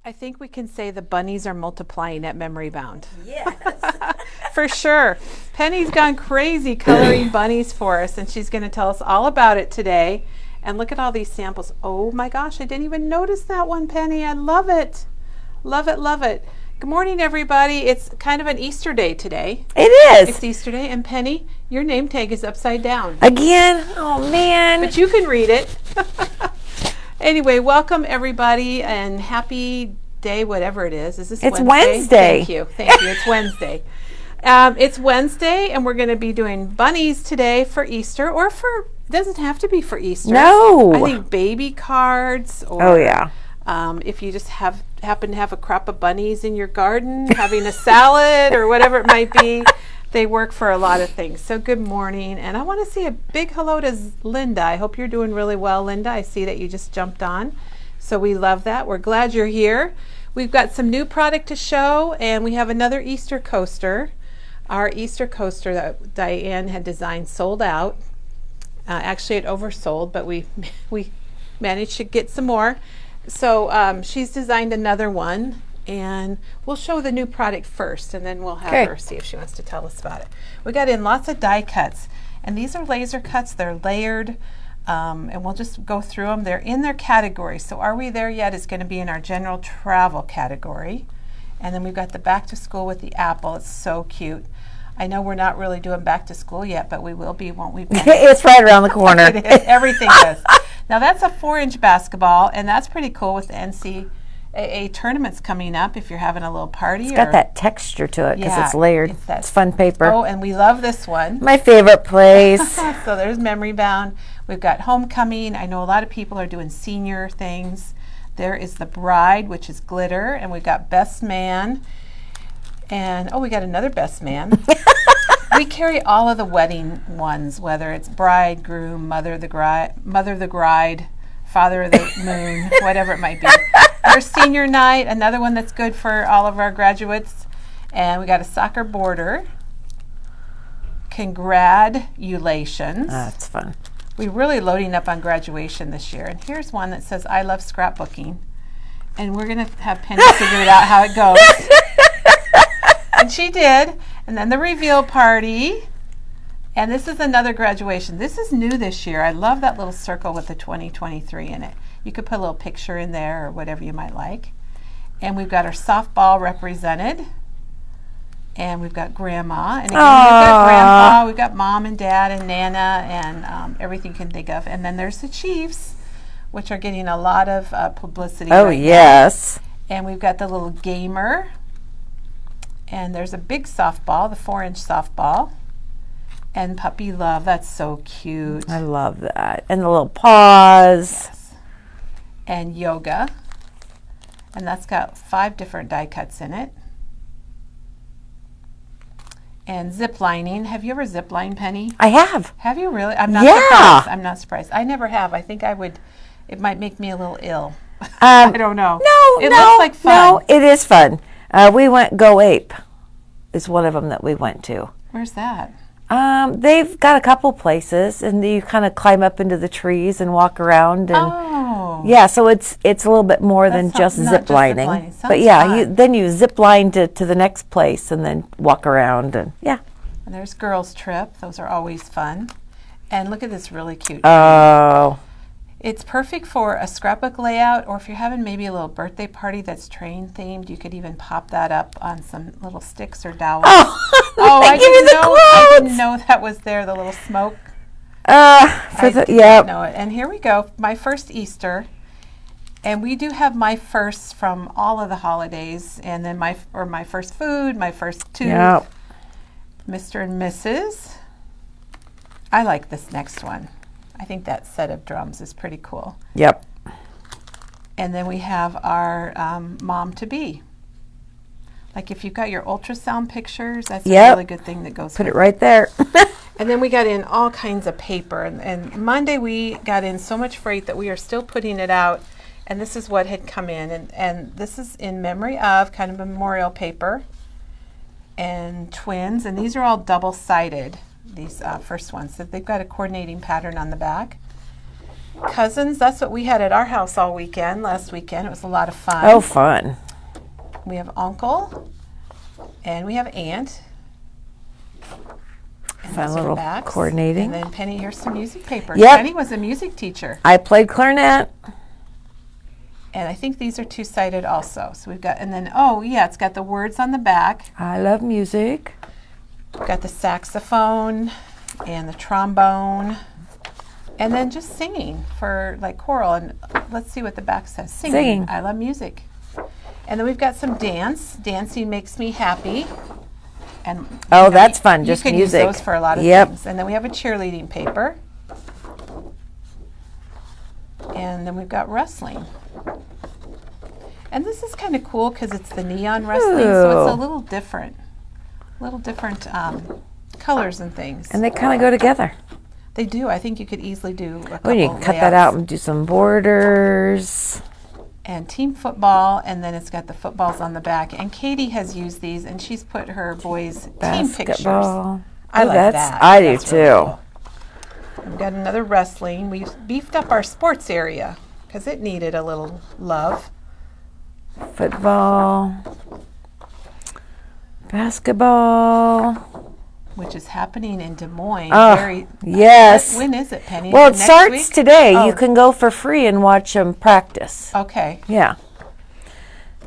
I think we can say the bunnies are multiplying at Memory Bound. Yes. For sure. Penny's gone crazy coloring bunnies for us, and she's going to tell us all about it today. And look at all these samples. Oh my gosh, I didn't even notice that one, Penny. I love it. Love it, love it. Good morning, everybody. It's kind of an Easter day today. It is. It's Easter day, and Penny, your name tag is upside down. Again? Oh, man. But you can read it. Anyway, welcome everybody, and happy day, whatever it is. Is this It's Wednesday? Wednesday. Thank you. Thank you. It's Wednesday. It's Wednesday, and we're going to be doing bunnies today for Easter, or for, it doesn't have to be for Easter. No. I think baby cards, or Oh, yeah. If you just happen to have a crop of bunnies in your garden, having a salad or whatever it might be, they work for a lot of things. So good morning, and I want to say a big hello to Linda. I hope you're doing really well, Linda. I see that you just jumped on, so we love that. We're glad you're here. We've got some new product to show, and we have another Easter coaster. Our Easter coaster that Diane had designed sold out. Actually, it oversold, but we managed to get some more. So she's designed another one, and we'll show the new product first, and then we'll have her see if she wants to tell us about it. We got in lots of die cuts, and these are laser cuts. They're layered, and we'll just go through them. They're in their category. So Are We There Yet is going to be in our general travel category. And then we've got the back to school with the apple. It's so cute. I know we're not really doing back to school yet, but we will be, won't we? It's right around the corner. It is. Everything is. Now that's a 4-inch basketball, and that's pretty cool with the NCAA tournaments coming up if you're having a little party. It's got that texture to it because it's layered. It's fun paper. Oh, and we love this one. My favorite place. So there's Memory Bound. We've got Homecoming. I know a lot of people are doing senior things. There is the Bride, which is glitter, and we've got Best Man. And we got another Best Man. We carry all of the wedding ones, whether it's bride, groom, mother of the bride, father of the moon, whatever it might be. There's senior night, another one that's good for all of our graduates. And we got a soccer border. Congratulations. That's fun. We're really loading up on graduation this year. And here's one that says, I love scrapbooking. And we're going to have Penny figure it out how it goes. And she did. And then the reveal party. And this is another graduation. This is new this year. I love that little circle with the 2023 in it. You could put a little picture in there or whatever you might like. And we've got our softball represented. And we've got Grandma. And again, we've got Grandpa, we've got Mom and Dad and Nana and everything you can think of. And then there's the Chiefs, which are getting a lot of publicity right yes. now. And we've got the little gamer. And there's a big softball, the 4-inch softball. And Puppy Love, that's so cute. I love that. And the little paws. Yes. And Yoga. And that's got 5 different die cuts in it. And zip lining. Have you ever zip lined, Penny? I have. Have you really? I'm not surprised. I'm not surprised. I never have. I think I would, it might make me a little ill. I don't know. No, it looks like fun. No, it is fun. We went Go Ape is one of them that we went to. Where's that? They've got a couple places, and you kind of climb up into the trees and walk around. And yeah, so it's a little bit more than just zip lining. But yeah, then you zip line to the next place and then walk around, and yeah. And there's Girls Trip. Those are always fun. And look at this really cute. Oh. It's perfect for a scrapbook layout, or if you're having maybe a little birthday party that's train themed, you could even pop that up on some little sticks or dowels. I didn't know that was there, the little smoke. Know it. And here we go, my first Easter. And we do have my firsts from all of the holidays, and then my first food, my first tooth. Yep. Mr. and Mrs. I like this next one. I think that set of drums is pretty cool. Yep. And then we have our mom-to-be. Like if you've got your ultrasound pictures, that's a really good thing that goes Put it right there. And then we got in all kinds of paper. And Monday we got in so much freight that we are still putting it out. And this is what had come in. And this is in memory of kind of memorial paper and twins. And these are all double-sided. These first ones, so they've got a coordinating pattern on the back. cousins. That's what we had at our house all weekend, last weekend. It was a lot of fun. Oh, fun. We have uncle, and we have aunt. And Fun little coordinating. And then Penny, here's some music papers. Yep. Penny was a music teacher. I played clarinet. And I think these are two-sided also. So we've got, and then, oh yeah, it's got the words on the back. I love music. We've got the saxophone and the trombone. And then just singing for like choral. And let's see what the back says. Singing. I love music. And then we've got some dance. Dancing makes me happy. And oh, that's fun. Just you can music. Use those for a lot of things. And then we have a cheerleading paper. And then we've got wrestling. And this is kind of cool because it's the neon wrestling, so it's a little different. Colors and things. And they kind of go together. They do. I think you could easily do a couple you can cut that out and do some borders. And team football, and then it's got the footballs on the back. And Katie has used these, and she's put her boys' team pictures. I like that. I do too. Really cool. We've got another wrestling. We've beefed up our sports area because it needed a little love. Football. Basketball. Which is happening in Des Moines. Oh, yes. When is it, Penny? Well, it starts today. Oh. You can go for free and watch them practice. Okay. Yeah.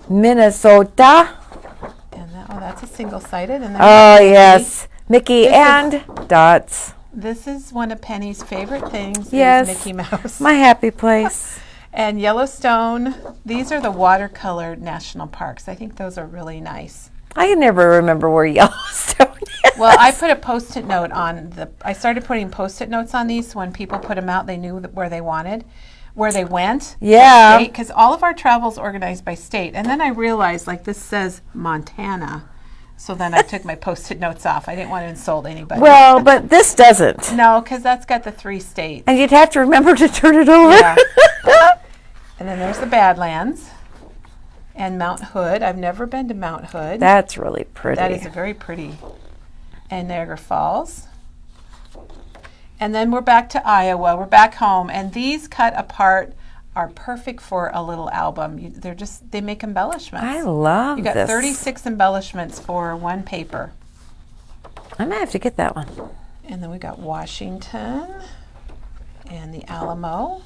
Minnesota. And that's a single-sided. And oh, yes. Mickey and Dots. This is one of Penny's favorite things. Yes. Is Mickey Mouse. My happy place. And Yellowstone. These are the watercolor national parks. I think those are really nice. I can never remember where Yellowstone is. Well, I put a Post-it note on I started putting Post-it notes on these, so when people put them out, they knew where they went. Yeah. Because all of our travel's organized by state. And then I realized, like, this says Montana. So then I took my Post-it notes off. I didn't want to insult anybody. Well, but this doesn't. No, because that's got the 3 states. And you'd have to remember to turn it over. Yeah. And then there's the Badlands. And Mount Hood. I've never been to Mount Hood. That's really pretty. That is very pretty. And Niagara Falls. And then we're back to Iowa. We're back home. And these cut apart are perfect for a little album. They make embellishments. I love this. You got this. 36 embellishments for one paper. I might have to get that one. And then we got Washington and the Alamo.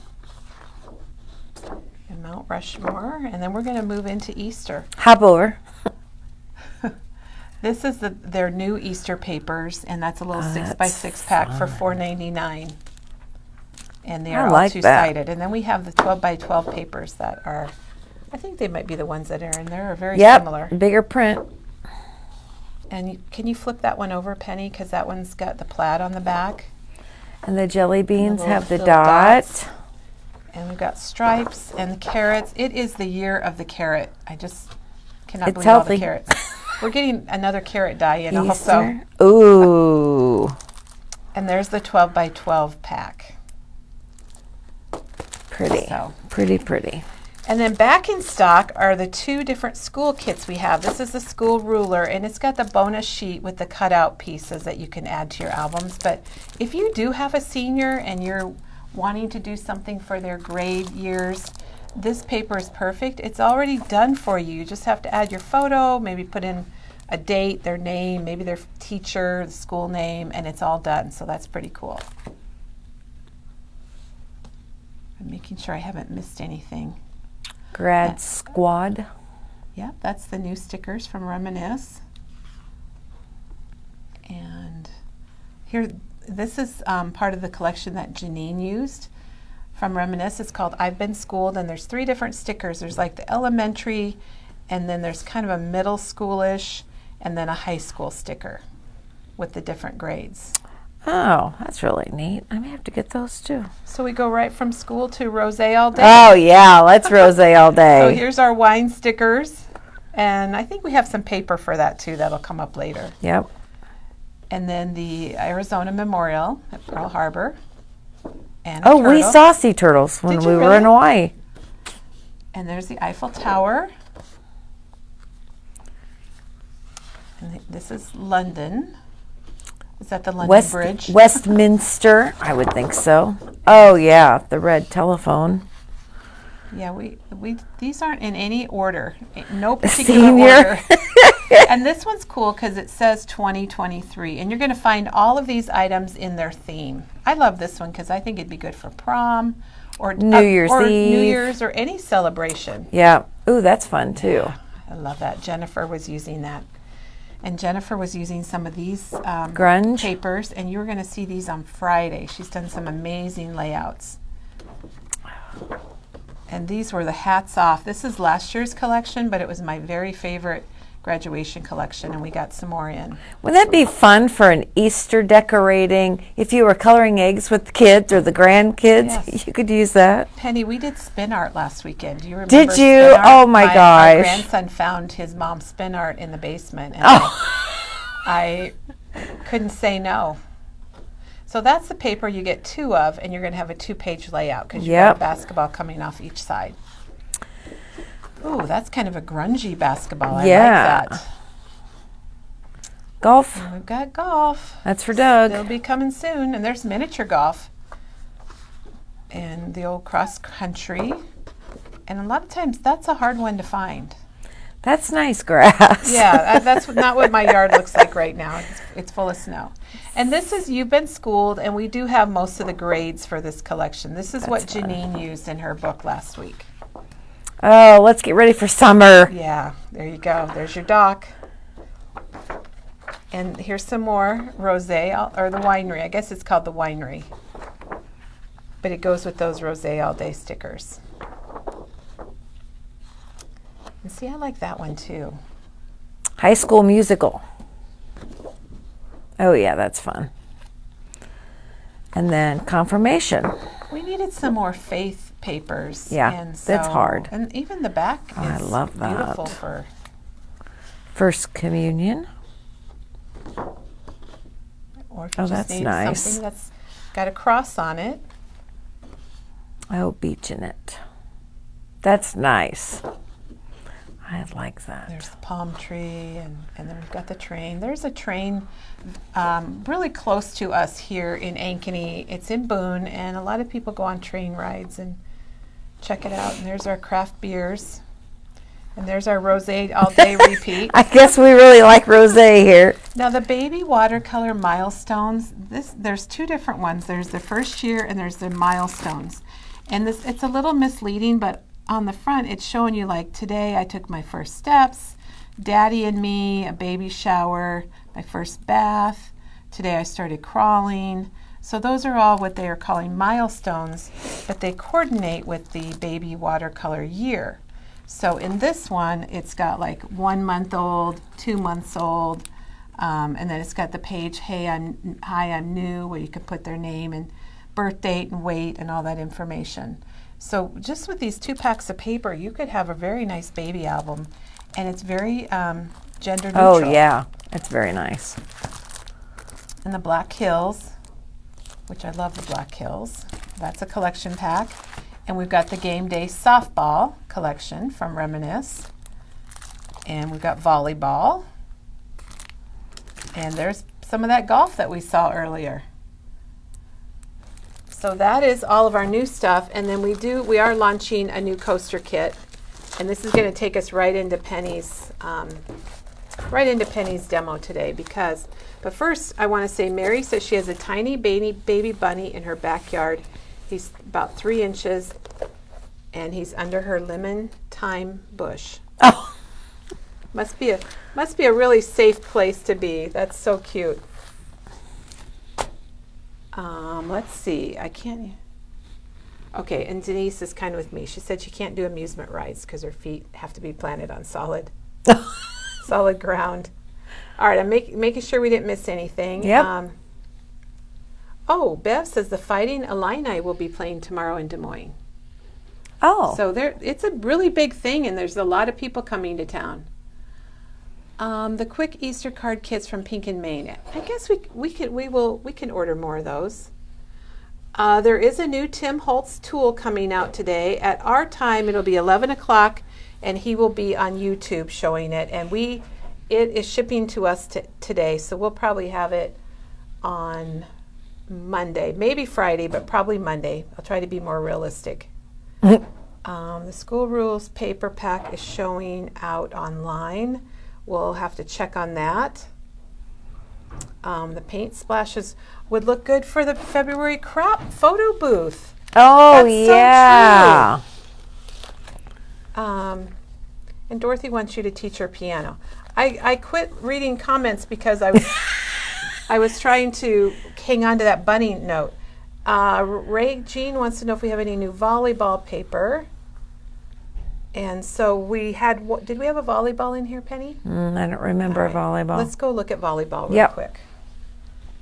And Mount Rushmore, and then we're going to move into Easter. Hop over. This is their new Easter papers, and that's a little 6x6 pack for $4.99. And they are all two-sided. And then we have the 12x12 papers that are, I think they might be the ones that are in there, are very similar. Bigger print. And can you flip that one over, Penny? Because that one's got the plaid on the back. And the jelly beans have the dot. And we've got stripes and carrots. It is the year of the carrot. I just cannot believe healthy. All the carrots. We're getting another carrot die in Easter. also. Ooh. And there's the 12x12 pack. Pretty. Pretty. And then back in stock are the 2 different school kits we have. This is the school ruler, and it's got the bonus sheet with the cutout pieces that you can add to your albums. But if you do have a senior and you're wanting to do something for their grade years, this paper is perfect. It's already done for you. You just have to add your photo, maybe put in a date, their name, maybe their teacher, the school name, and it's all done. So that's pretty cool. I'm making sure I haven't missed anything. Grad Squad. Yep, that's the new stickers from Reminisce. And here, this is part of the collection that Janine used from Reminisce. It's called I've Been Schooled, and there's 3 different stickers. There's like the elementary, and then there's kind of a middle schoolish, and then a high school sticker with the different grades. Oh, that's really neat. I may have to get those too. So we go right from school to rosé all day. Oh yeah, let's rosé all day. So here's our wine stickers, and I think we have some paper for that too. That'll come up later. Yep. And then the Arizona Memorial at Pearl Harbor. And we saw sea turtles when we were in Hawaii. And there's the Eiffel Tower. And this is London. Is that the London Bridge? Westminster, I would think so. Oh yeah, the red telephone. Yeah, we these aren't in any order, no particular order. And this one's cool because it says 2023, and you're going to find all of these items in their theme. I love this one because I think it'd be good for prom or New Year's Eve. New Year's or any celebration. Yeah. Ooh, that's fun too. Yeah, I love that. Jennifer was using that. And Jennifer was using some of these grunge papers, and you're going to see these on Friday. She's done some amazing layouts. And these were the hats off. This is last year's collection, but it was my very favorite graduation collection, and we got some more in. Wouldn't that be fun for an Easter decorating? If you were coloring eggs with the kids or the grandkids, yes. You could use that. Penny, we did spin art last weekend. Do you remember? Did you? Oh my gosh. My grandson found his mom's spin art in the basement, and I couldn't say no. So that's the paper you get 2 of, and you're going to have a 2-page layout because you've got a basketball coming off each side. Ooh, that's kind of a grungy basketball. I like that. Golf. And we've got golf. That's for Doug. They'll be coming soon. And there's miniature golf. And the old cross country. And a lot of times that's a hard one to find. That's nice grass. Yeah, that's not what my yard looks like right now. It's full of snow. And this is You've Been Schooled, and we do have most of the grades for this collection. This is what Janine used in her book last week. Oh, let's get ready for summer. Yeah, there you go. There's your dock. And here's some more rosé, or the winery. I guess it's called the winery. But it goes with those rosé all day stickers. And see, I like that one too. High School Musical. Oh yeah, that's fun. And then confirmation. We needed some more faith papers. Yeah, and that's hard. And even the back is I love that. Beautiful for First Communion. Or if you just need nice. Something that's got a cross on it. Oh, beach in it. That's nice. I like that. There's the palm tree, and then we've got the train. There's a train really close to us here in Ankeny. It's in Boone, and a lot of people go on train rides and check it out. And there's our craft beers. And there's our rosé all-day repeat. I guess we really like rosé here. Now the baby watercolor milestones, there's 2 different ones. There's the first year and there's the milestones. And it's a little misleading, but on the front it's showing you like today I took my first steps, daddy and me, a baby shower, my first bath, today I started crawling. So those are all what they are calling milestones, but they coordinate with the baby watercolor year. So in this one, it's got like 1 month old, 2 months old, and then it's got the page, hi, I'm new, where you can put their name and birth date and weight and all that information. So just with these 2 packs of paper, you could have a very nice baby album, and it's very gender neutral. Oh yeah, it's very nice. And the Black Hills, which I love the Black Hills. That's a collection pack. And we've got the Game Day Softball collection from Reminisce. And we've got volleyball. And there's some of that golf that we saw earlier. So that is all of our new stuff. And then we are launching a new coaster kit. And this is going to take us right into Penny's demo today. But first, I want to say Mary says she has a tiny baby bunny in her backyard. He's about 3 inches, and he's under her lemon thyme bush. Oh, must be a really safe place to be. That's so cute. Let's see. I can't. Okay, and Denise is kind of with me. She said she can't do amusement rides because her feet have to be planted on solid ground. All right, I'm making sure we didn't miss anything. Yep. Oh, Bev says the Fighting Illini will be playing tomorrow in Des Moines. Oh. So it's a really big thing, and there's a lot of people coming to town. The quick Easter card kits from Pink and Maine. I guess we can order more of those. There is a new Tim Holtz tool coming out today. At our time, it'll be 11 o'clock, and he will be on YouTube showing it. And it is shipping to us today, so we'll probably have it on Monday, maybe Friday, but probably Monday. I'll try to be more realistic. The school rules paper pack is showing out online. We'll have to check on that. The paint splashes would look good for the February crop photo booth. Oh, That's yeah. So true. And Dorothy wants you to teach her piano. I quit reading comments because I was trying to hang on to that bunny note. Ray Jean wants to know if we have any new volleyball paper. And so we had, did we have a volleyball in here, Penny? I don't remember volleyball. Let's go look at volleyball real quick.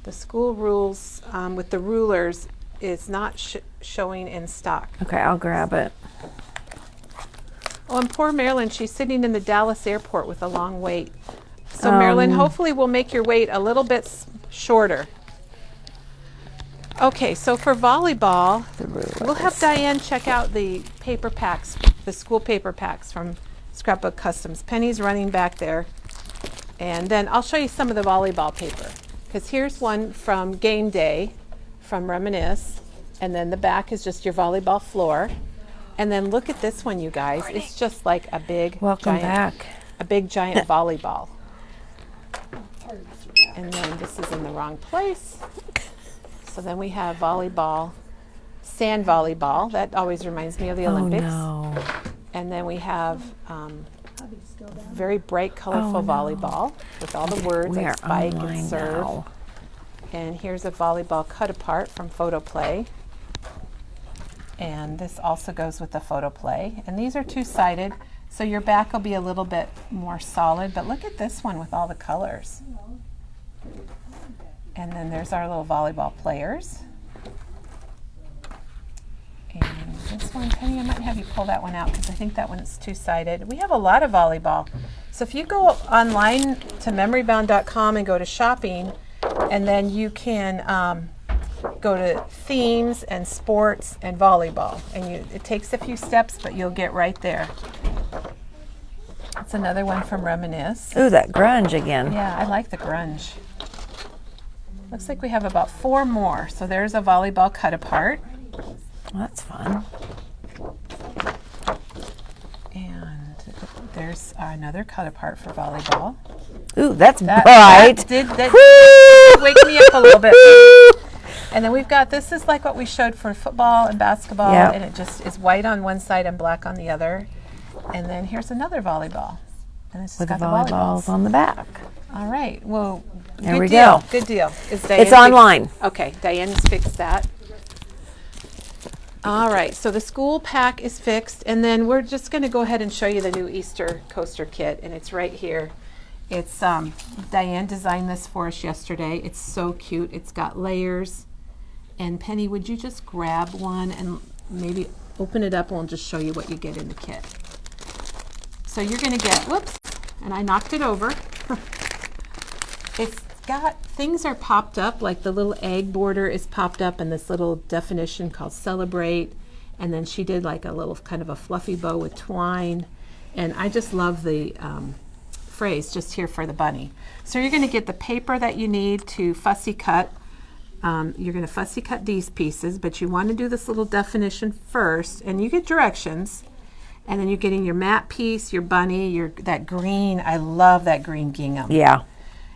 The school rules with the rulers is not showing in stock. Okay, I'll grab it. Oh, and poor Marilyn, she's sitting in the Dallas airport with a long wait. So Marilyn, hopefully we'll make your wait a little bit shorter. Okay, so for volleyball, we'll have Diane check out the paper packs, the school paper packs from Scrapbook Customs. Penny's running back there. And then I'll show you some of the volleyball paper. Because here's one from Game Day from Reminisce. And then the back is just your volleyball floor. And then look at this one, you guys. It's just like a big giant volleyball. And then this is in the wrong place. So then we have volleyball, sand volleyball. That always reminds me of the Olympics. Oh, no. And then we have very bright, colorful volleyball with all the words like spike and serve. Now. And here's a volleyball cut apart from Photo Play. And this also goes with the Photo Play. And these are two-sided, so your back will be a little bit more solid. But look at this one with all the colors. And then there's our little volleyball players. And this one, Penny, I might have you pull that one out because I think that one's two-sided. We have a lot of volleyball. So if you go online to memorybound.com and go to shopping, and then you can go to themes and sports and volleyball. And it takes a few steps, but you'll get right there. That's another one from Reminisce. Ooh, that grunge again. Yeah, I like the grunge. Looks like we have about 4 more. So there's a volleyball cut apart. Well, that's fun. And there's another cut apart for volleyball. Ooh, that's bright. That did wake me up a little bit. And then we've got, this is like what we showed for football and basketball, and it just is white on one side and black on the other. And then here's another volleyball. And it's got the volleyballs on the back. All right. Well, there we go. Good deal. It's online. Okay, Diane's fixed that. All right, so the school pack is fixed, and then we're just going to go ahead and show you the new Easter coaster kit, and it's right here. It's Diane designed this for us yesterday. It's so cute. It's got layers. And Penny, would you just grab one and maybe open it up, and we'll just show you what you get in the kit. So you're going to get, whoops, and I knocked it over. It's got, things are popped up, like the little egg border is popped up, and this little definition called Celebrate. And then she did like a little kind of a fluffy bow with twine. And I just love the phrase, just here for the bunny. So you're going to get the paper that you need to fussy cut. You're going to fussy cut these pieces, but you want to do this little definition first, and you get directions. And then you're getting your matte piece, your bunny, that green. I love that green gingham. Yeah.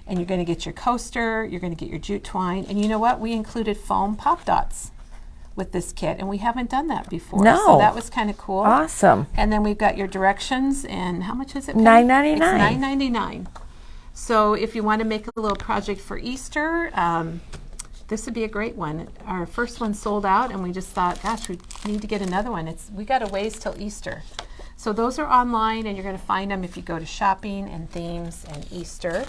And you're going to get your coaster, you're going to get your jute twine, and you know what? We included foam pop dots with this kit, and we haven't done that before. No. So that was kind of cool. Awesome. And then we've got your directions, and how much is it? $9.99. It's $9.99. So if you want to make a little project for Easter, this would be a great one. Our first one sold out, and we just thought, gosh, we need to get another one. We got a ways till Easter. So those are online, and you're going to find them if you go to shopping and themes and Easter.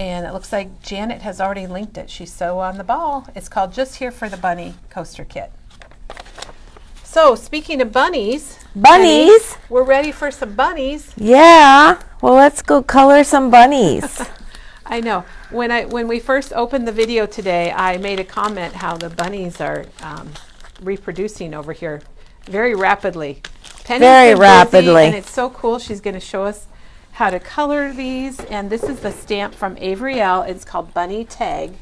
And it looks like Janet has already linked it. She's so on the ball. It's called Just Here for the Bunny Coaster Kit. So speaking of bunnies. Bunnies? We're ready for some bunnies. Yeah. Well, let's go color some bunnies. I know. When we first opened the video today, I made a comment how the bunnies are reproducing over here very rapidly. Penny's very been rapidly. Busy, and it's so cool. She's going to show us how to color these. And this is the stamp from Avery L. It's called Bunny Tag.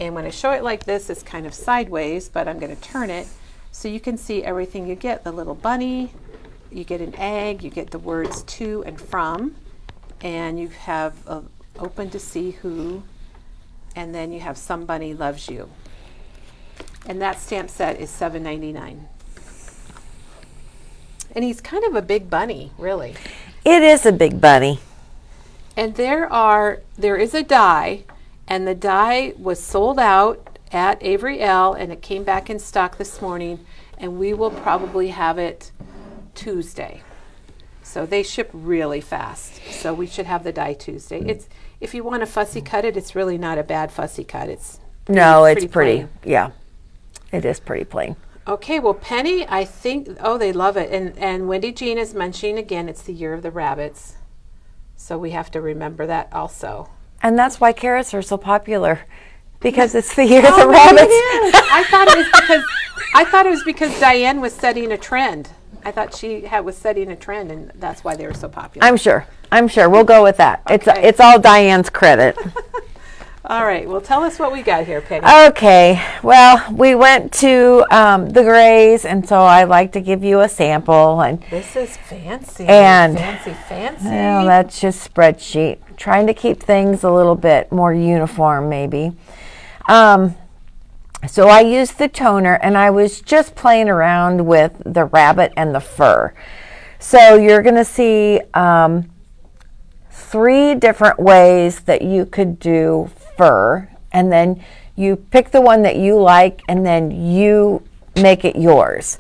And when I show it like this, it's kind of sideways, but I'm going to turn it so you can see everything you get. The little bunny, you get an egg, you get the words to and from, and you have open to see who, and then you have somebody loves you. And that stamp set is $7.99. And he's kind of a big bunny, really. It is a big bunny. And there is a die, and the die was sold out at Avery L, and it came back in stock this morning, and we will probably have it Tuesday. So they ship really fast. So we should have the die Tuesday. It's, if you want to fussy cut it, it's really not a bad fussy cut. It's pretty pretty. Yeah, it is pretty plain. Okay, well, Penny, I think, they love it. And Wendy Jean is mentioning again, it's the year of the rabbits. So we have to remember that also. And that's why carrots are so popular, because it's the year of the rabbits. It is. I thought it was because Diane was setting a trend. I thought she was setting a trend, and that's why they were so popular. I'm sure. We'll go with that. Okay. It's all Diane's credit. All right. Well, tell us what we got here, Penny. Okay. Well, we went to the Grays, and so I like to give you a sample. And this is fancy. And fancy. Well, that's just spreadsheet. Trying to keep things a little bit more uniform, maybe. So I used the toner, and I was just playing around with the rabbit and the fur. So you're going to see 3 different ways that you could do fur, and then you pick the one that you like, and then you make it yours.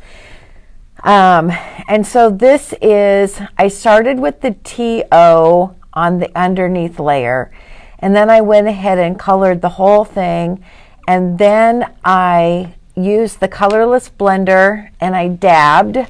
And so this is, I started with the TO on the underneath layer, and then I went ahead and colored the whole thing, and then I used the colorless blender and I dabbed.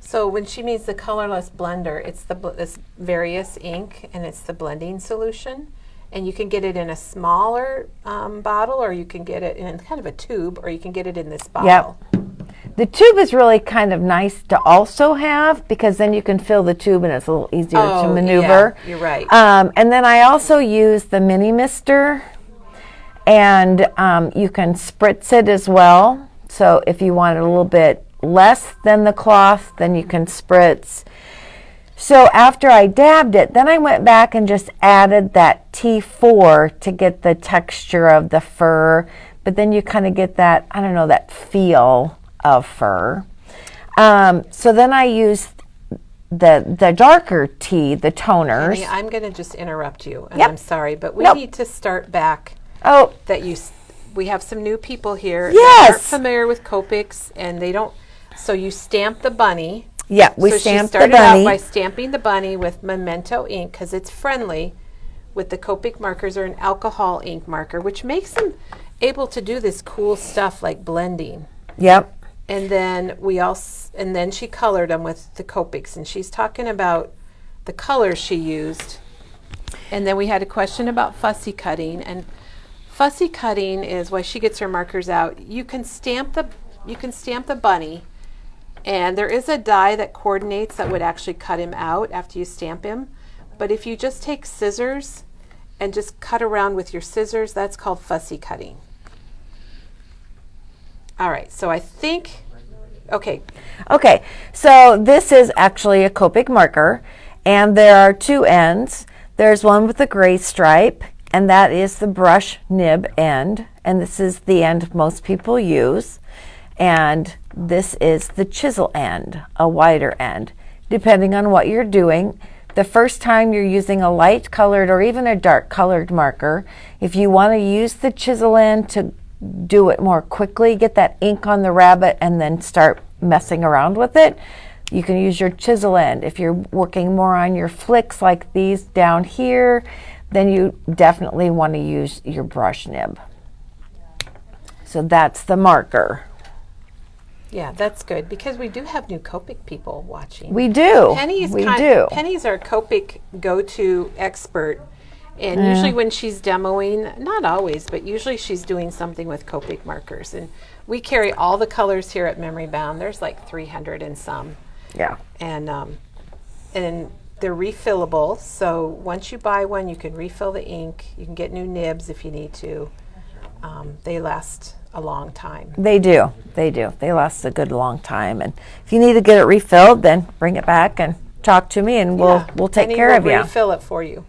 So when she means the colorless blender, it's this various ink, and it's the blending solution. And you can get it in a smaller bottle, or you can get it in kind of a tube, or you can get it in this bottle. Yep. The tube is really kind of nice to also have, because then you can fill the tube and it's a little easier to maneuver. Yeah, you're right. And then I also use the mini mister, and you can spritz it as well. So if you want it a little bit less than the cloth, then you can spritz. So after I dabbed it, then I went back and just added that T4 to get the texture of the fur, but then you kind of get that, I don't know, that feel of fur. So then I used the darker tea, the toners. Honey, I'm going to just interrupt you, and Yep. I'm sorry, but we Nope. need to start back. Oh, We have some new people here Yes. that aren't familiar with Copics, and they don't. So you stamp the bunny. yeah, we So stamped she the started out bunny. by stamping the bunny with Memento ink, because it's friendly with the Copic markers, or an alcohol ink marker, which makes them able to do this cool stuff like blending. Yep. And then then she colored them with the Copics, and she's talking about the colors she used. And then we had a question about fussy cutting, and fussy cutting is why she gets her markers out. You can stamp the bunny, and there is a die that coordinates that would actually cut him out after you stamp him. But if you just take scissors and just cut around with your scissors, that's called fussy cutting. All right, so I think, okay. Okay, so this is actually a Copic marker, and there are 2 ends. There's one with a gray stripe, and that is the brush nib end, and this is the end most people use. And this is the chisel end, a wider end. Depending on what you're doing, the first time you're using a light colored or even a dark colored marker, if you want to use the chisel end to do it more quickly, get that ink on the rabbit and then start messing around with it, you can use your chisel end. If you're working more on your flicks like these down here, then you definitely want to use your brush nib. So that's the marker. Yeah, that's good, because we do have new Copic people watching. We do. Penny's our Copic go-to expert, and usually when she's demoing, not always, but usually she's doing something with Copic markers. And we carry all the colors here at Memory Bound. There's like 300 and some. Yeah. And they're refillable, so once you buy one, you can refill the ink. You can get new nibs if you need to. they last a long time. They do. They do. They last a good long time. And if you need to get it refilled, then bring it back and talk to me, and we'll take care of you. Refill it for you.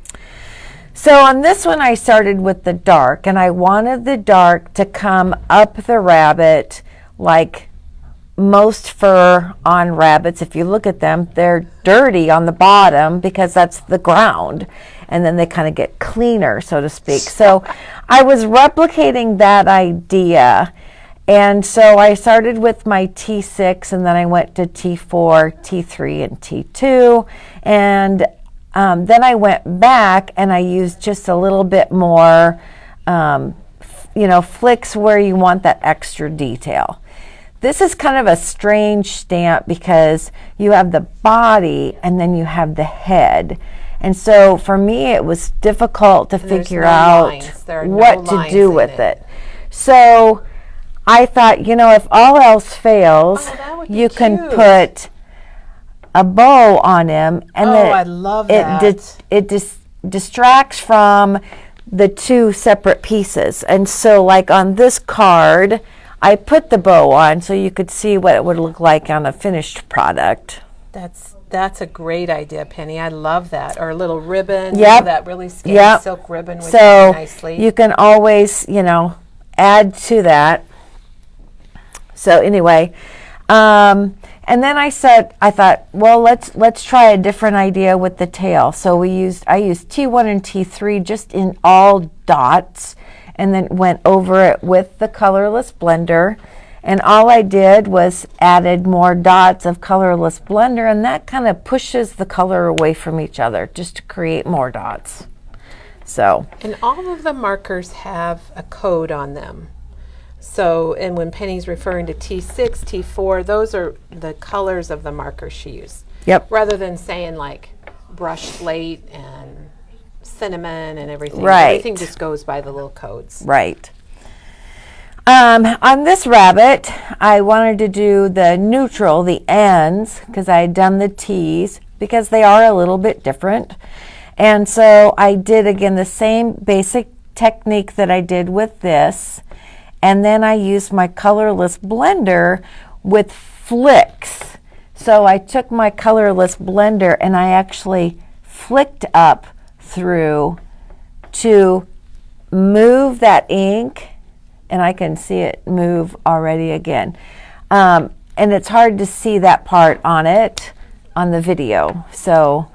So on this one, I started with the dark, and I wanted the dark to come up the rabbit like most fur on rabbits. If you look at them, they're dirty on the bottom because that's the ground, and then they kind of get cleaner, so to speak. So I was replicating that idea, and so I started with my T6, and then I went to T4, T3, and T2, and then I went back and I used just a little bit more, flicks where you want that extra detail. This is kind of a strange stamp because you have the body and then you have the head. And so for me, it was difficult to figure out what to do with it. So I thought, if all else fails, you can put a bow on him, and I love that. It distracts from the two separate pieces. And so like on this card, I put the bow on so you could see what it would look like on a finished product. That's a great idea, Penny. I love that. Or a little ribbon, that really skinny silk ribbon would go nicely. You can always, add to that. So anyway, and then I thought, well, let's try a different idea with the tail. So I used T1 and T3 just in all dots, and then went over it with the colorless blender. And all I did was added more dots of colorless blender, and that kind of pushes the color away from each other just to create more dots. So. And all of the markers have a code on them. So, and when Penny's referring to T6, T4, those are the colors of the markers she used. Yep. Rather than saying like brush slate and cinnamon and everything. Right. Everything just goes by the little codes. Right. On this rabbit, I wanted to do the neutral, the ends, because I had done the T's, because they are a little bit different. And so I did, again, the same basic technique that I did with this. And then I used my colorless blender with flicks. So I took my colorless blender and I actually flicked up through to move that ink, and I can see it move already again. And it's hard to see that part on the video. So.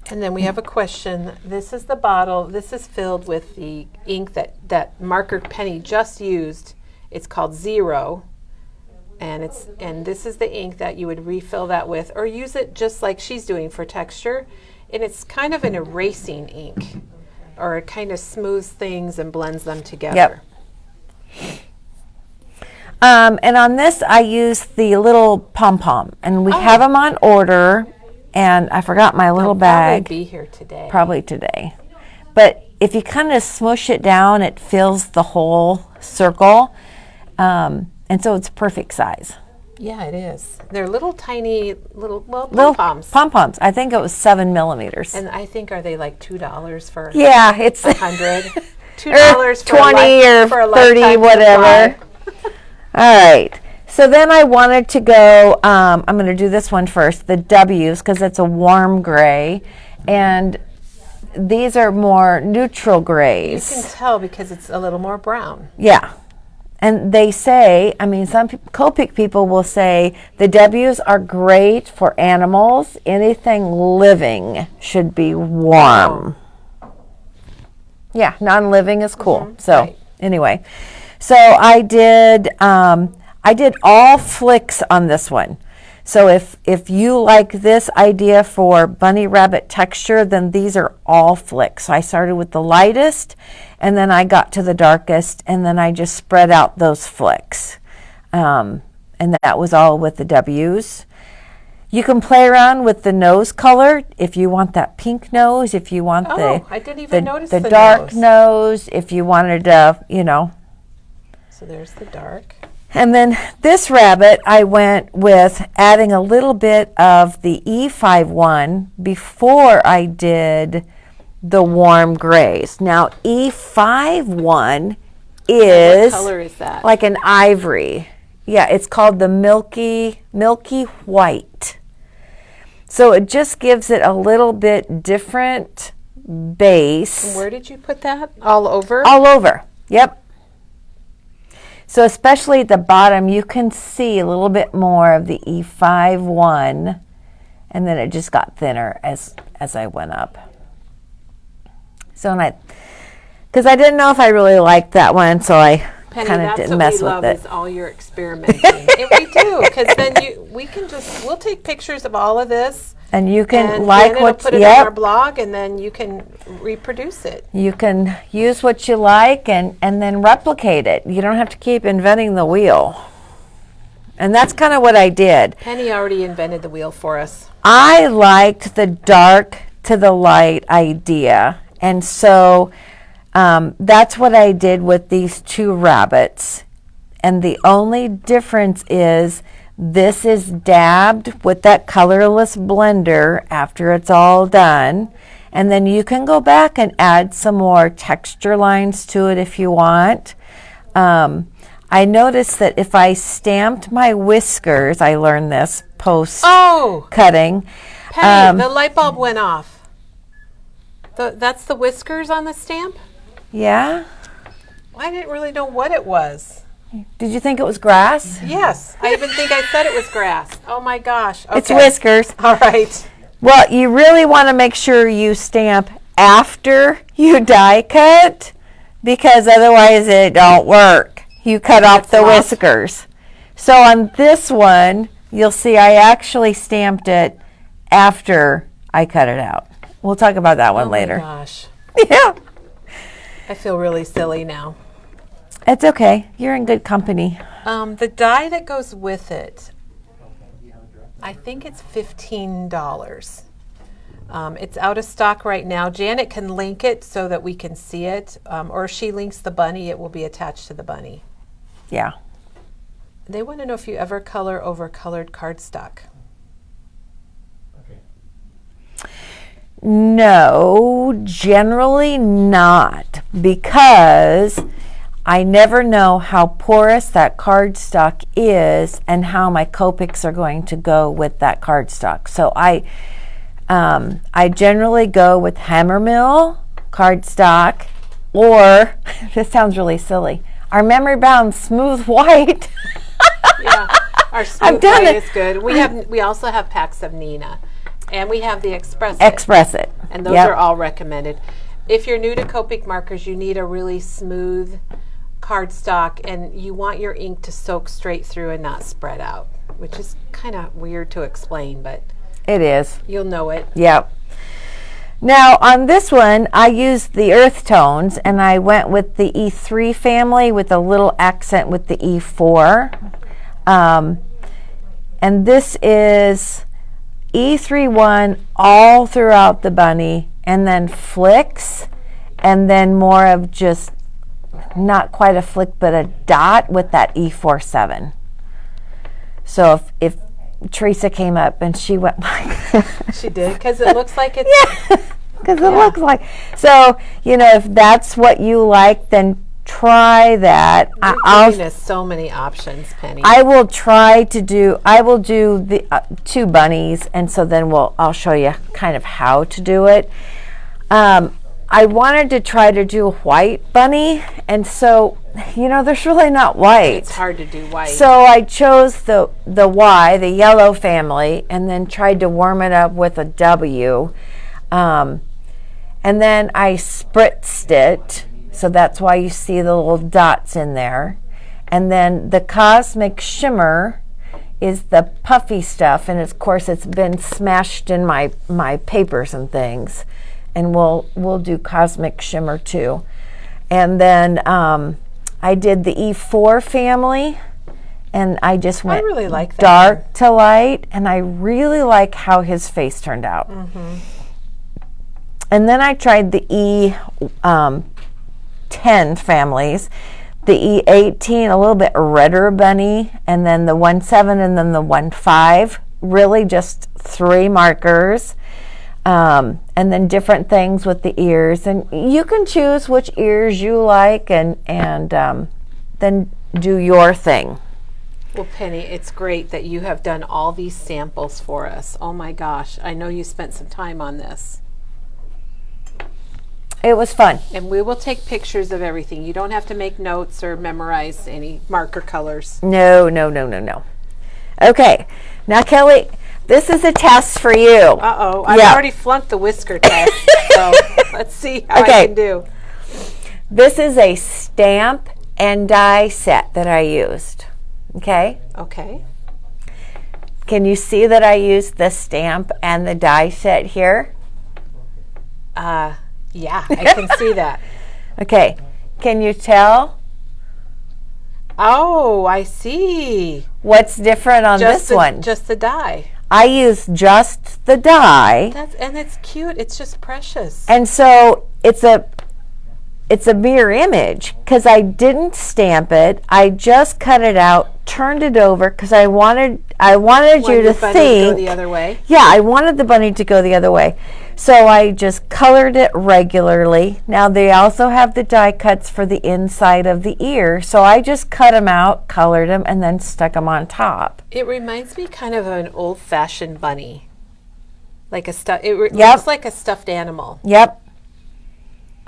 And then we have a question. This is the bottle. This is filled with the ink that marker Penny just used. It's called Zero. And this is the ink that you would refill that with, or use it just like she's doing for texture. And it's kind of an erasing ink, or it kind of smooths things and blends them together. Yep. And on this, I use the little pom-pom, and we have them on order. And I forgot my little bag. Probably be here today. Probably today. But if you kind of smush it down, it fills the whole circle. And so it's perfect size. Yeah, it is. They're little tiny, pom-poms. Pom-poms. I think it was 7 millimeters. And I think, are they like $2 for it's 100? $2 for 20 or 30, whatever. All right. So then I wanted to go, I'm going to do this one first, the W's, because it's a warm gray. And these are more neutral grays. You can tell because it's a little more brown. Yeah. And they say, some Copic people will say the W's are great for animals. Anything living should be warm. Yeah, non-living is cool. Anyway, so I did all flicks on this one. So if you like this idea for bunny rabbit texture, then these are all flicks. So I started with the lightest, and then I got to the darkest, and then I just spread out those flicks. And that was all with the W's. You can play around with the nose color if you want that pink nose, if you want I didn't even notice the dark nose, if you wanted to, So there's the dark. And then this rabbit, I went with adding a little bit of the E51 before I did the warm grays. Now, E51 is what color is that? like an ivory. Yeah, it's called the milky white. So it just gives it a little bit different base. Where did you put that? All over? All over. Yep. So especially at the bottom, you can see a little bit more of the E5-1, and then it just got thinner as I went up. So, because I didn't know if I really liked that one, so I kind of didn't mess with it. That's what we love is all your experimenting. And we do, because then we'll take pictures of all of this. And you can and like what, put it on our blog, and then you can reproduce it. You can use what you like and then replicate it. You don't have to keep inventing the wheel. And that's kind of what I did. Penny already invented the wheel for us. I liked the dark to the light idea. And so that's what I did with these two rabbits. And the only difference is this is dabbed with that colorless blender after it's all done. And then you can go back and add some more texture lines to it if you want. I noticed that if I stamped my whiskers, I learned this post-cutting. Penny, the light bulb went off. That's the whiskers on the stamp? Yeah? I didn't really know what it was. Did you think it was grass? Yes. I even think I said it was grass. Oh my gosh. Okay. It's whiskers. All right. Well, you really want to make sure you stamp after you die cut, because otherwise it don't work. You cut off the whiskers. So on this one, you'll see I actually stamped it after I cut it out. We'll talk about that one later. Oh my gosh. Yeah. I feel really silly now. It's okay. You're in good company. The dye that goes with it, I think it's $15. It's out of stock right now. Janet can link it so that we can see it, or if she links the bunny, it will be attached to the bunny. Yeah. They want to know if you ever color over colored cardstock. No, generally not, because I never know how porous that cardstock is and how my Copics are going to go with that cardstock. So I generally go with Hammermill cardstock, or this sounds really silly, our memory bound smooth white. Yeah, our smooth white is good. We also have packs of Nina, and we have the Express It. And those are all recommended. If you're new to Copic markers, you need a really smooth cardstock, and you want your ink to soak straight through and not spread out, which is kind of weird to explain, but it is. You'll know it. Yep. Now on this one, I used the earth tones, and I went with the E3 family with a little accent with the E4. And this is E3-1 all throughout the bunny, and then flicks, and then more of just not quite a flick but a dot with that E4-7. So if Teresa came up and she went like she did, because it looks like it's because it looks like, so if that's what you like, then try that. You're giving us so many options, Penny. I will do the two bunnies, and so then I'll show you kind of how to do it. I wanted to try to do a white bunny, and so there's really not white. It's hard to do white. So I chose the yellow family, and then tried to warm it up with a W, and then I spritzed it. So that's why you see the little dots in there. And then the Cosmic Shimmer is the puffy stuff, and of course it's been smashed in my papers and things. And we'll do Cosmic Shimmer too. And then I did the E4 family, and I just went really like that dark to light, and I really like how his face turned out. Mm-hmm. And then I tried the E10 families, the E18, a little bit redder bunny, and then the 1.7 and then the 1.5, really just 3 markers. And then different things with the ears. And you can choose which ears you like and then do your thing. Well, Penny, it's great that you have done all these samples for us. Oh my gosh, I know you spent some time on this. It was fun. And we will take pictures of everything. You don't have to make notes or memorize any marker colors. No. Okay, now Kelly, this is a test for you. Uh-oh, I've already flunked the whisker test, so let's see how I can do. This is a stamp and die set that I used. Okay? Okay. Can you see that I used the stamp and the die set here? Yeah, I can see that. Okay. Can you tell? Oh, I see. What's different on this one? Just the die. I used just the die. And it's cute. It's just precious. And so it's a mirror image because I didn't stamp it. I just cut it out, turned it over because I wanted you to think. To go the other way. Yeah, I wanted the bunny to go the other way. So I just colored it regularly. Now they also have the die cuts for the inside of the ear. So I just cut them out, colored them, and then stuck them on top. It reminds me kind of an old-fashioned bunny. Like it looks like a stuffed animal. Yep.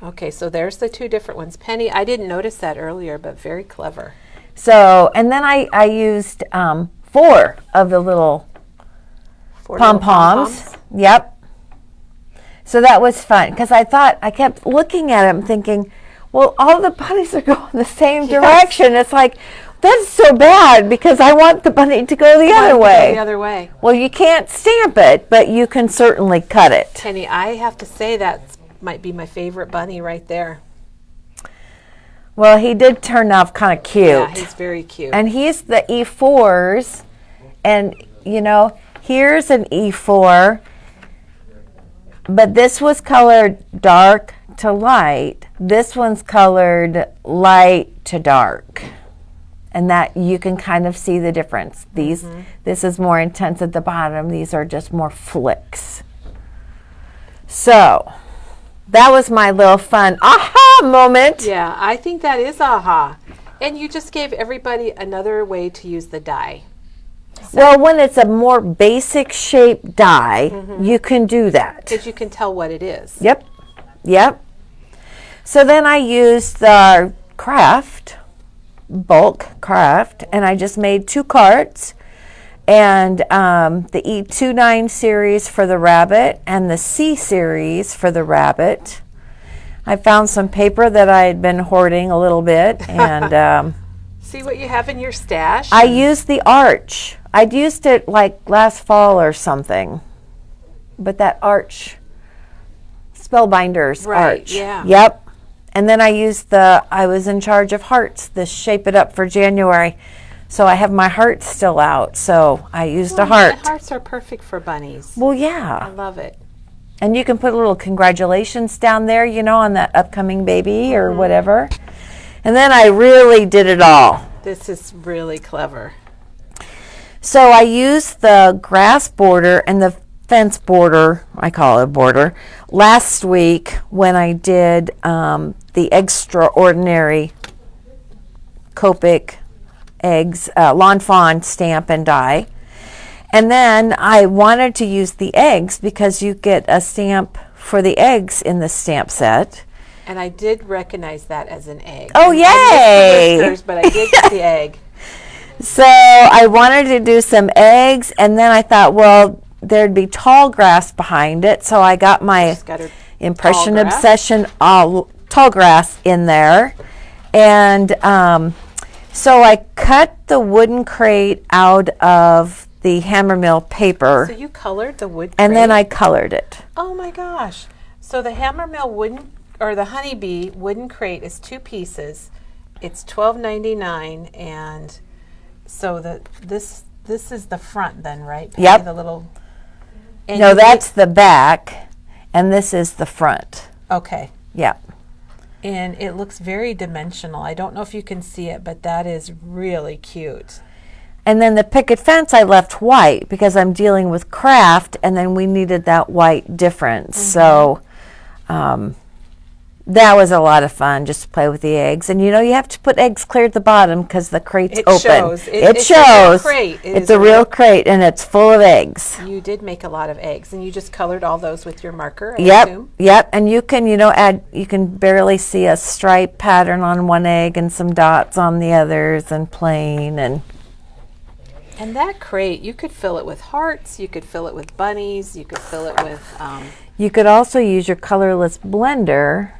Okay, so there's the two different ones. Penny, I didn't notice that earlier, but very clever. So, and then I used 4 of the little pom-poms. Yep. So that was fun because I kept looking at them thinking, well, all the bunnies are going the same direction. It's like, that's so bad because I want the bunny to go the other way. The other way. Well, you can't stamp it, but you can certainly cut it. Penny, I have to say that might be my favorite bunny right there. Well, he did turn out kind of cute. Yeah, he's very cute. And he's the E4s. And, you know, here's an E4. But this was colored dark to light. This one's colored light to dark. And that you can kind of see the difference. This is more intense at the bottom. These are just more flicks. So that was my little fun aha moment. Yeah, I think that is aha. And you just gave everybody another way to use the die. So well, when it's a more basic shape die, you can do that. Because you can tell what it is. Yep. So then I used the bulk craft, and I just made 2 carts. And the E29 series for the rabbit and the C series for the rabbit. I found some paper that I had been hoarding a little bit. And see what you have in your stash? I used the arch. I'd used it like last fall or something. But that arch, Spellbinders arch. Yeah. Yep. And then I used I was in charge of hearts, the Shape It Up for January. So I have my heart still out, so I used a heart. Hearts are perfect for bunnies. Well, yeah. I love it. And you can put a little congratulations down there, you know, on that upcoming baby or whatever. And then I really did it all. This is really clever. So I used the grass border and the fence border, I call it a border, last week when I did the extraordinary Copic eggs, Lawn Fawn stamp and die. And then I wanted to use the eggs because you get a stamp for the eggs in the stamp set. And I did recognize that as an egg. Oh, yay! I missed the whiskers, but I did get the egg. So I wanted to do some eggs, and then I thought, well, there'd be tall grass behind it, so I got my Impression Obsession tall grass in there. And so I cut the wooden crate out of the Hammermill paper. So you colored the wood crate? And then I colored it. Oh my gosh. So the Hammermill wooden, or the Honeybee wooden crate is 2 pieces. It's $12.99, and so this is the front then, right? Penny? Yep. The little. No, that's the back, and this is the front. Okay. Yep. And it looks very dimensional. I don't know if you can see it, but that is really cute. And then the picket fence I left white because I'm dealing with craft, and then we needed that white difference. So that was a lot of fun, just to play with the eggs. And you have to put eggs clear at the bottom because the crate's open. Shows. It shows. A real crate. It's a real crate, and it's full of eggs. You did make a lot of eggs, and you just colored all those with your marker, I assume? Yep. And you can, add, you can barely see a stripe pattern on one egg and some dots on the others and plain. And that crate, you could fill it with hearts, you could fill it with bunnies, you could fill it with... You could also use your colorless blender,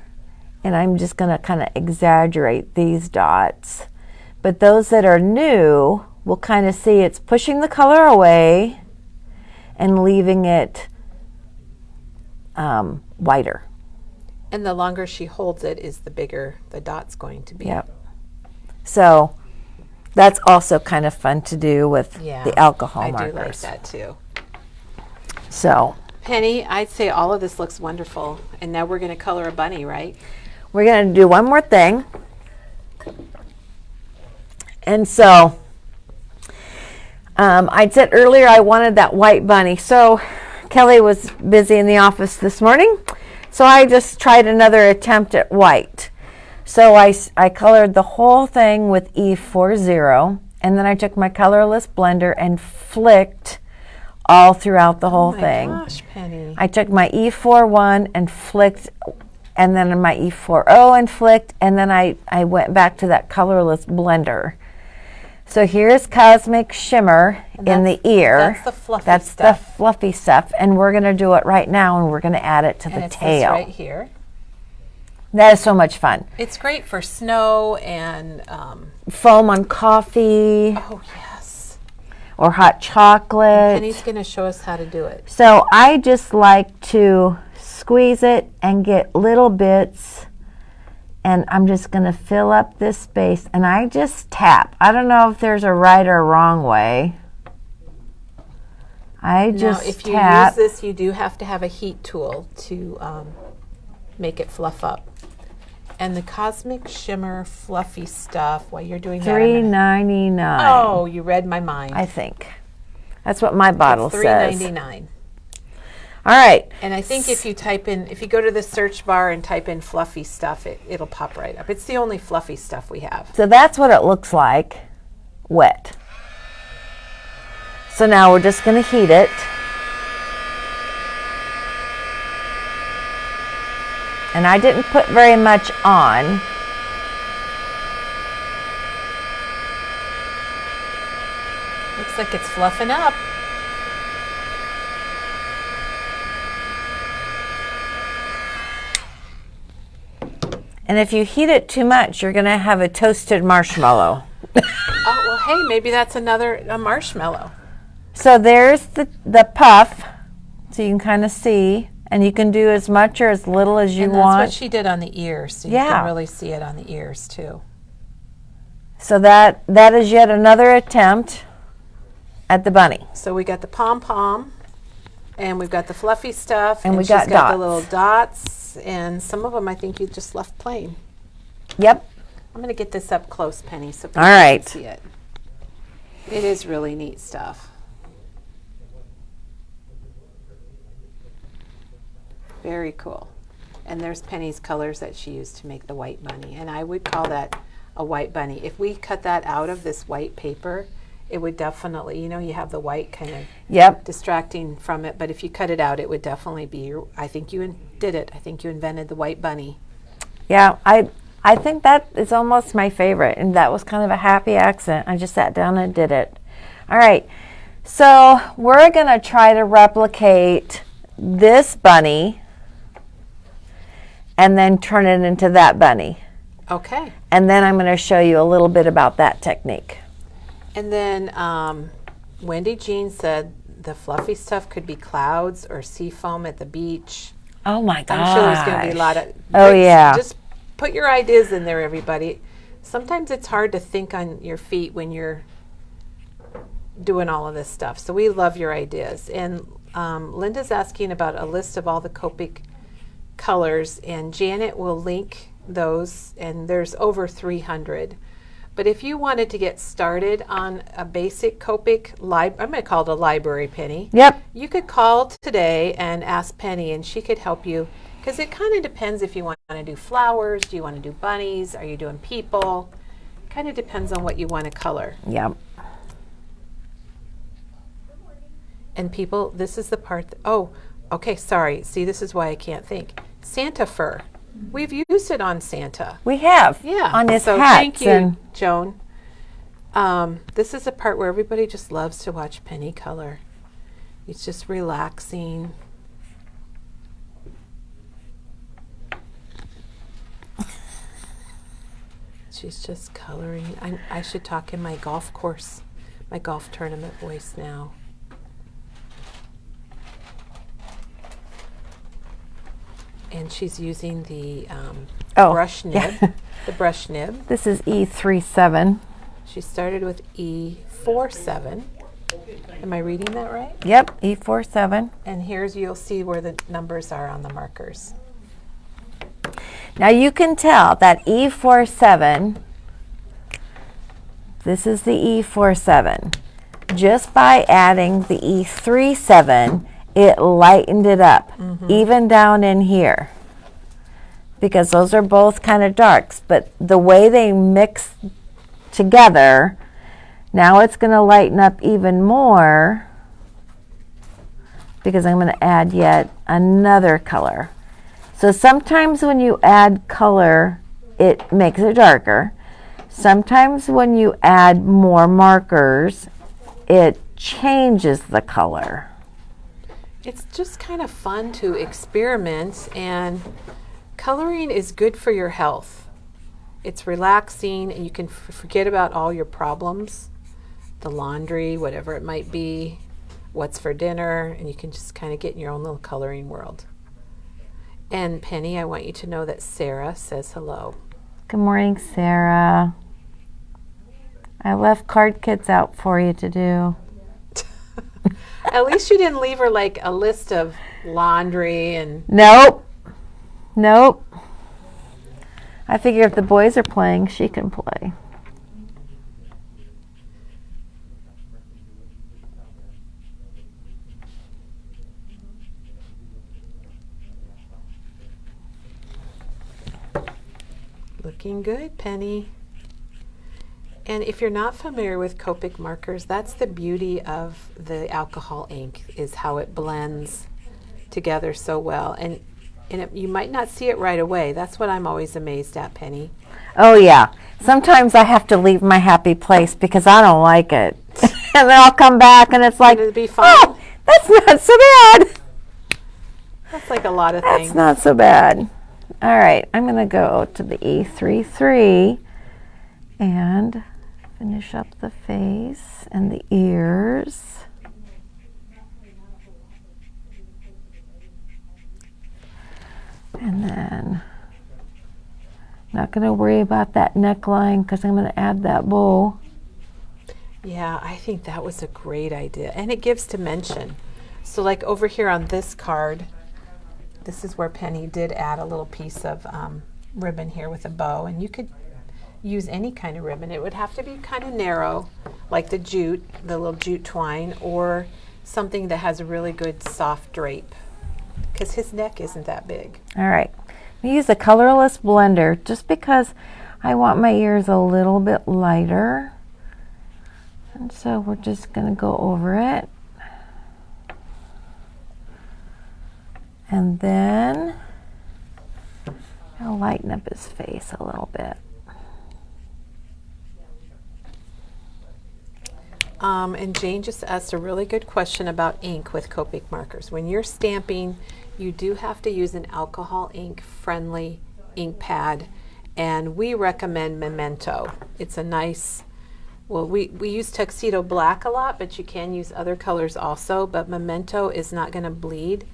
and I'm just going to kind of exaggerate these dots. But those that are new will kind of see it's pushing the color away and leaving it whiter. And the longer she holds it is the bigger the dot's going to be. Yep. So that's also kind of fun to do with the alcohol markers. I do like that too. So, Penny, I'd say all of this looks wonderful. And now we're going to color a bunny, right? We're going to do one more thing. And so, I said earlier I wanted that white bunny. So, Kelly was busy in the office this morning. So, I just tried another attempt at white. So, I colored the whole thing with E40. And then I took my colorless blender and flicked all throughout the whole thing. Oh my gosh, Penny. I took my E41 and flicked, and then my E40 and flicked, and then I went back to that colorless blender. So here's Cosmic Shimmer in the ear. That's the fluffy stuff. That's the fluffy stuff, and we're going to do it right now, and we're going to add it to the tail. This right here. That is so much fun. It's great for snow and... foam on coffee. Oh, yes. Or hot chocolate. Penny's going to show us how to do it. So I just like to squeeze it and get little bits, and I'm just going to fill up this space, and I just tap. I don't know if there's a right or wrong way. I just now, if you tap. use this, you do have to have a heat tool to make it fluff up. And the Cosmic Shimmer fluffy stuff, while you're doing that, $3.99. Oh, you read my mind. I think that's what my bottle says. $3.99. All right. And I think if you go to the search bar and type in fluffy stuff, it'll pop right up. It's the only fluffy stuff we have. So that's what it looks like, wet. So now we're just going to heat it. And I didn't put very much on. Looks like it's fluffing up. And if you heat it too much, you're going to have a toasted marshmallow. Oh, well, hey, maybe that's a marshmallow. So there's the puff, so you can kind of see. And you can do as much or as little as you want. And that's what she did on the ears, so you can really see it on the ears too. So that is yet another attempt at the bunny. So we got the pom-pom, and we've got the fluffy stuff, and she's got the little dots, and some of them I think you just left plain. Yep. I'm going to get this up close, Penny, so people can see it. It is really neat stuff. Very cool. And there's Penny's colors that she used to make the white bunny. And I would call that a white bunny. If we cut that out of this white paper, it would definitely, you have the white kind of distracting from it. But if you cut it out, it would definitely be, I think you did it. I think you invented the white bunny. Yeah, I think that is almost my favorite. And that was kind of a happy accident. I just sat down and did it. All right. So we're going to try to replicate this bunny and then turn it into that bunny. Okay. And then I'm going to show you a little bit about that technique. And then Wendy Jean said the fluffy stuff could be clouds or sea foam at the beach. Oh my gosh. I'm sure there's going to be a lot of... Oh yeah. Just put your ideas in there, everybody. Sometimes it's hard to think on your feet when you're doing all of this stuff. So we love your ideas. And Linda's asking about a list of all the Copic colors, and Janet will link those, and there's over 300. But if you wanted to get started on a basic Copic, I'm going to call it a library, Penny. Yep. You could call today and ask Penny, and she could help you. Because it kind of depends if you want to do flowers, do you want to do bunnies, are you doing people? Kind of depends on what you want to color. Yep. And people, this is the part, oh, okay, sorry. See, this is why I can't think. Santa fur. We've used it on Santa. We have. Yeah. On his so hats. Thank you, Joan. This is a part where everybody just loves to watch Penny color. It's just relaxing. She's just coloring. I should talk in my golf course, my golf tournament voice now. And she's using the brush nib, yeah. the brush nib. This is E37. She started with E47. Am I reading that right? Yep, E47. And you'll see where the numbers are on the markers. Now you can tell that E47, this is the E47. Just by adding the E37, it lightened it up, even down in here, because those are both kind of darks, but the way they mix together, now it's going to lighten up even more, because I'm going to add yet another color. So sometimes when you add color, it makes it darker. Sometimes when you add more markers, it changes the color. It's just kind of fun to experiment, and coloring is good for your health. It's relaxing, and you can forget about all your problems, the laundry, whatever it might be, what's for dinner, and you can just kind of get in your own little coloring world. And Penny, I want you to know that Sarah says hello. Good morning, Sarah. I left card kits out for you to do. At least you didn't leave her like a list of laundry and... Nope. Nope. I figure if the boys are playing, she can play. Looking good, Penny. And if you're not familiar with Copic markers, that's the beauty of the alcohol ink, is how it blends together so well. And you might not see it right away. That's what I'm always amazed at, Penny. Oh, yeah. Sometimes I have to leave my happy place because I don't like it. And then I'll come back and it's like, It'll be fun. Oh, that's not so bad. That's like a lot of things. That's not so bad. All right, I'm going to go to the E33 and finish up the face and the ears. And then I'm not going to worry about that neckline because I'm going to add that bow. Yeah, I think that was a great idea. And it gives dimension. So like over here on this card, this is where Penny did add a little piece of ribbon here with a bow. And you could use any kind of ribbon. It would have to be kind of narrow, like the jute, the little jute twine, or something that has a really good soft drape, because his neck isn't that big. All right, we use a colorless blender just because I want my ears a little bit lighter. And so we're just going to go over it. And then I'll lighten up his face a little bit. And Jane just asked a really good question about ink with Copic markers. When you're stamping, you do have to use an alcohol ink friendly ink pad, and we recommend Memento. It's a nice, well, we use Tuxedo Black a lot, but you can use other colors also, but Memento is not going to bleed.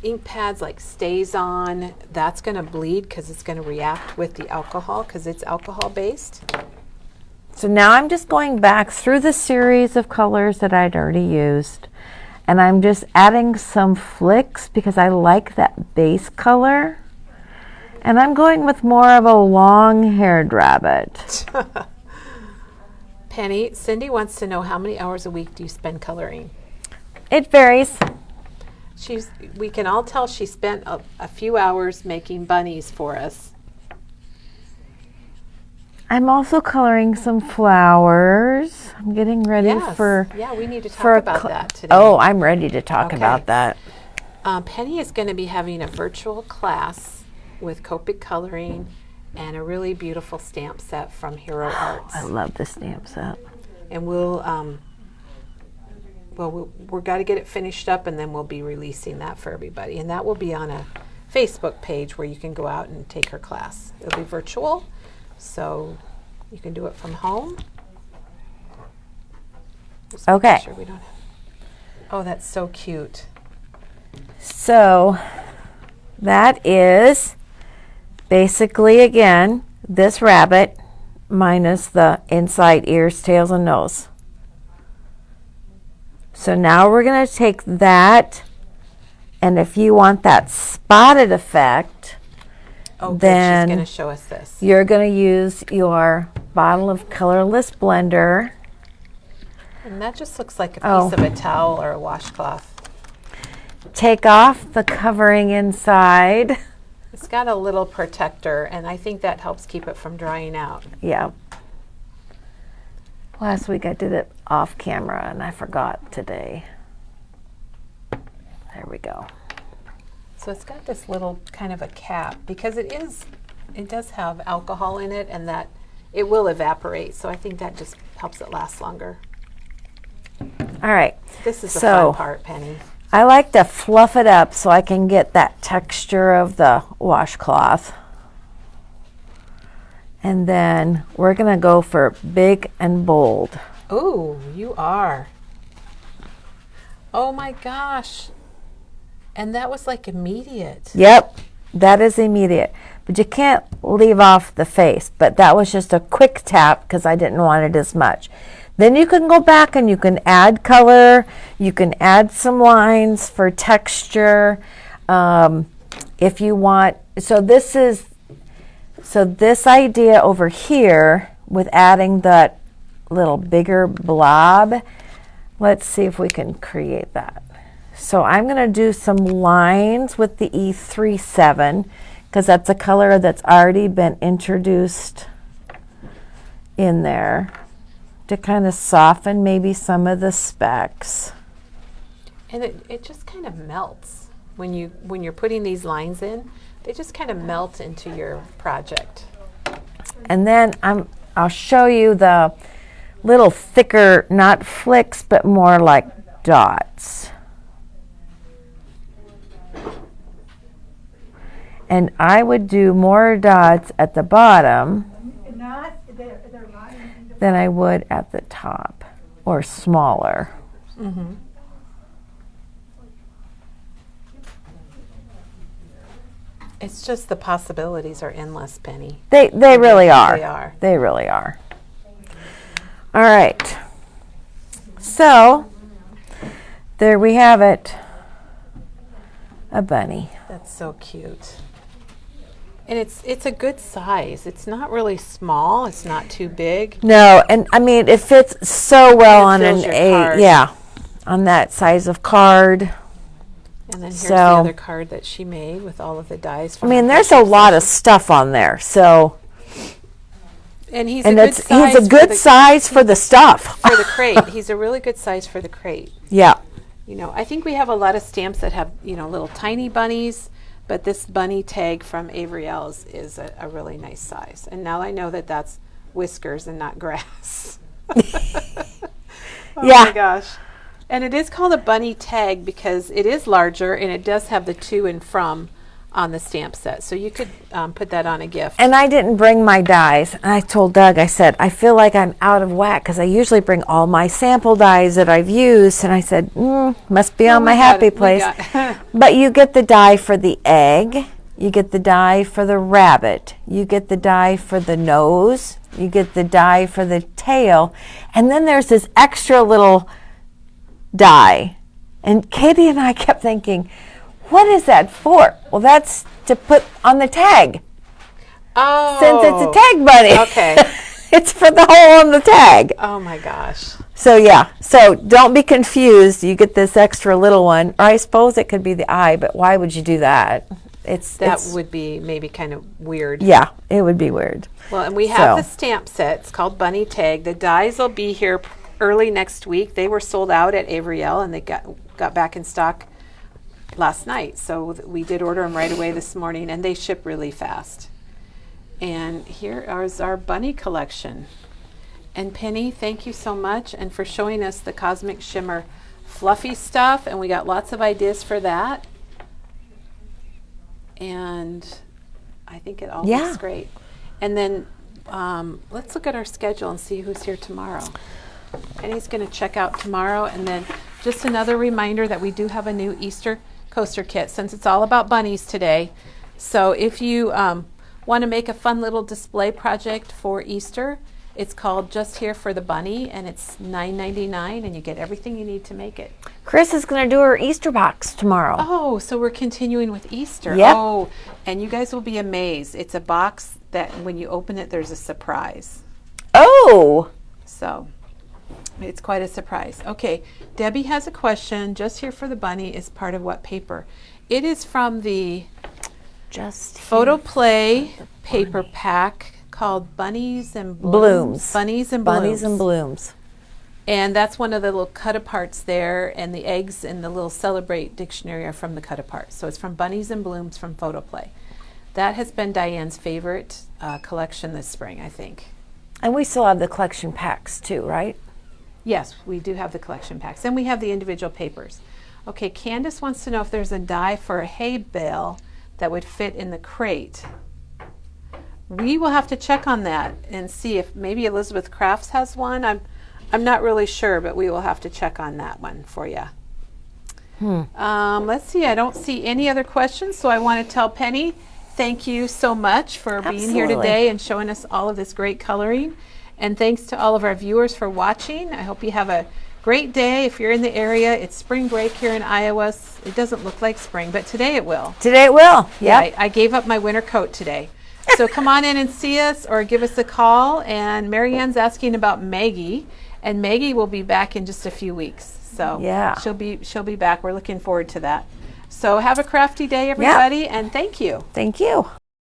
Ink pads like Stays On, that's going to bleed because it's going to react with the alcohol because it's alcohol based. So now I'm just going back through the series of colors that I'd already used, and I'm just adding some flicks because I like that base color. And I'm going with more of a long-haired rabbit. Penny, Cindy wants to know how many hours a week do you spend coloring? It varies. We can all tell she spent a few hours making bunnies for us. I'm also coloring some flowers. I'm getting ready for... Yeah, we need to talk about that today. Oh, I'm ready to talk about that. Penny is going to be having a virtual class with Copic coloring and a really beautiful stamp set from Hero Arts. I love the stamp set. And we're got to get it finished up, and then we'll be releasing that for everybody. And that will be on a Facebook page where you can go out and take her class. It'll be virtual, so you can do it from home. Okay. Sure we don't have. Oh, that's so cute. So that is basically, again, this rabbit minus the inside ears, tails, and nose. So now we're going to take that, and if you want that spotted effect, then she's going to show us this. You're going to use your bottle of colorless blender. And that just looks like a piece of a towel or a washcloth. Take off the covering inside. It's got a little protector, and I think that helps keep it from drying out. Yeah. Last week I did it off camera, and I forgot today. There we go. So it's got this little kind of a cap, because it does have alcohol in it, and that it will evaporate. So I think that just helps it last longer. All right. This is the fun part, Penny. I like to fluff it up so I can get that texture of the washcloth. And then we're going to go for big and bold. Oh, you are. Oh my gosh. And that was like immediate. Yep, that is immediate. But you can't leave off the face. But that was just a quick tap because I didn't want it as much. Then you can go back and you can add color. You can add some lines for texture. If you want, so this idea over here with adding that little bigger blob, let's see if we can create that. So I'm going to do some lines with the E37 because that's a color that's already been introduced in there to kind of soften maybe some of the specks. And it just kind of melts when you're putting these lines in. They just kind of melt into your project. And then I'll show you the little thicker, not flicks, but more like dots. And I would do more dots at the bottom than I would at the top, or smaller. Mm-hmm. It's just the possibilities are endless, Penny. They really are. They are. They really are. All right. So there we have it. A bunny. That's so cute. And it's a good size. It's not really small. It's not too big. No, and I mean it fits so well on an card. on that size of card. And then here's the other card that she made with all of the dies. I mean, there's a lot of stuff on there. So, and he's a good size for the stuff. For the crate, he's a really good size for the crate. Yeah. You know, I think we have a lot of stamps that have little tiny bunnies. But this bunny tag from Avery Ells is a really nice size. And now I know that that's whiskers and not grass. Oh my gosh. And it is called a bunny tag because it is larger and it does have the to and from on the stamp set. So you could put that on a gift. And I didn't bring my dies. I told Doug, I said, I feel like I'm out of whack because I usually bring all my sample dies that I've used. And I said, must be on my happy place. But you get the die for the egg. You get the die for the rabbit. You get the die for the nose. You get the die for the tail. And then there's this extra little die. And Katie and I kept thinking, what is that for? Well, that's to put on the tag. Oh. Since it's a tag bunny. Okay. It's for the hole on the tag. Oh my gosh. So yeah, so don't be confused. You get this extra little one. Or I suppose it could be the eye, but why would you do that? That would be maybe kind of weird. Yeah, it would be weird. Well, and we have the stamp set. It's called Bunny Tag. The dies will be here early next week. They were sold out at Avriel, and they got back in stock last night. So we did order them right away this morning, and they ship really fast. And here is our bunny collection. And Penny, thank you so much, and for showing us the Cosmic Shimmer fluffy stuff, and we got lots of ideas for that. And I think it all looks great. And then let's look at our schedule and see who's here tomorrow. Penny's going to check out tomorrow, and then just another reminder that we do have a new Easter coaster kit since it's all about bunnies today. So if you want to make a fun little display project for Easter, it's called Just Here for the Bunny, and it's $9.99, and you get everything you need to make it. Chris is going to do her Easter box tomorrow. Oh, so we're continuing with Easter. Yep. Oh, and you guys will be amazed. It's a box that when you open it, there's a surprise. Oh. So it's quite a surprise. Okay, Debbie has a question. Just Here for the Bunny is part of what paper? It is from the Photo Play paper pack called Bunnies and Blooms. Bunnies and Blooms. Bunnies and Blooms. And that's one of the little cut-aparts there, and the eggs and the little Celebrate dictionary are from the cut-apart. So it's from Bunnies and Blooms from Photo Play. That has been Diane's favorite collection this spring, I think. And we still have the collection packs too, right? Yes, we do have the collection packs. And we have the individual papers. Okay, Candace wants to know if there's a die for a hay bale that would fit in the crate. We will have to check on that and see if maybe Elizabeth Crafts has one. I'm not really sure, but we will have to check on that one for you. Let's see. I don't see any other questions, so I want to tell Penny, thank you so much for being here today and showing us all of this great coloring. And thanks to all of our viewers for watching. I hope you have a great day. If you're in the area, it's spring break here in Iowa. It doesn't look like spring, but today it will. Today it will. Yeah, I gave up my winter coat today. So come on in and see us or give us a call. And Marianne's asking about Maggie, and Maggie will be back in just a few weeks. So yeah, she'll be back. We're looking forward to that. So have a crafty day, everybody, and thank you. Thank you.